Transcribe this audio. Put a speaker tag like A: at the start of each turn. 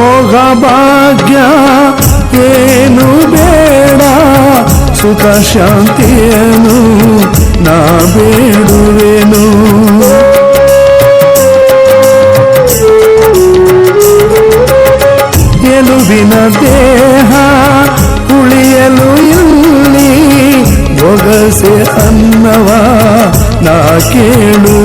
A: ಭೋಗ ಭಾಗ್ಯ ಏನು ಬೇಡ, ಸುಖ ಶಾಂತಿಯನ್ನು ನಾ ಬೇಡುವೆನು. ಎಲುಬಿನ ದೇಹ ಉಳಿಯಲು ಇಲ್ಲಿ ಒಗಸೆ ಅನ್ನವ ನಾ ಕೇಳುವೆನು.